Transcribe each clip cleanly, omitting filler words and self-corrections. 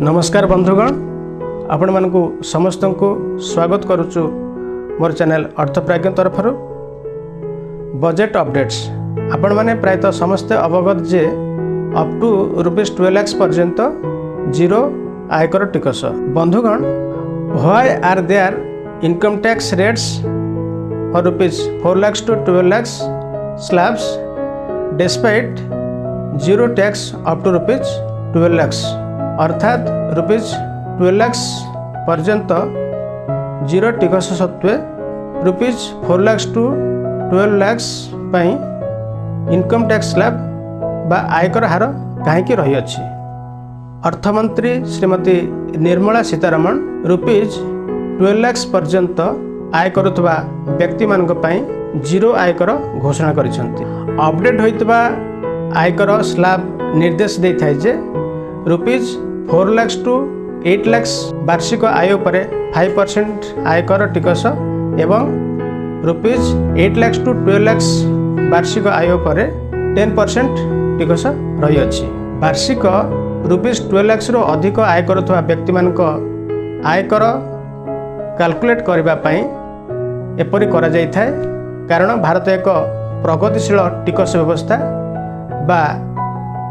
नमस्कार बंधुगण, आपण मानकु समस्त को स्वागत करुचु मोर चैनल अर्थप्राज्ञ तरफ बजेट अपडेट्स। आपण माने प्रायतः समस्ते अवगत जे अप टू ₹12 लाख पर्यंत जीरो आयकर टिकस। बंधुगण, why are there income tax rates for ₹4 lakhs to 12 lakhs slabs despite zero tax up to ₹12 lakhs, अर्थात ₹12 lakhs पर्यंत जीरो टिकस सत्वे ₹4 lakhs to 12 lakhs पई इनकम टैक्स स्लैब बा आयकर हार कहीं रही अछि। अर्थमंत्री श्रीमती निर्मला सीतारमण ₹12 lakhs पर्यंत आय करुवा व्यक्ति मानक पई जीरो आयकर घोषणा करिसेंती। अपडेट होइतबा आयकर स्लैब निर्देश देइ थाय जे ₹4 lakhs to 8 lakhs वार्षिक आय पर 5% आयकर टिकस एवं ₹8 lakhs to 12 lakhs वार्षिक आय पर 10% टिकस रही अछि। वार्षिक ₹12 lakhs रो अधिक आय करुवा व्यक्ति मानक आयकर कैलकुलेट करबा पई एपरि करा जाय थाय, कारण भारत एक प्रगतिशील टिकस व्यवस्था बा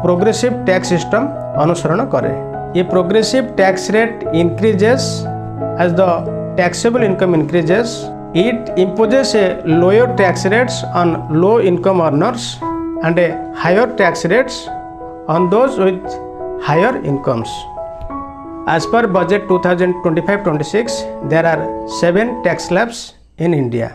प्रोग्रेसिव टैक्स सिस्टम अनुसरण करे। ये progressive tax rate increases as the taxable income increases. It imposes a lower tax rates on low income earners and a higher tax rates on those with higher incomes. As per budget 2025-26, there are 7 tax slabs in India.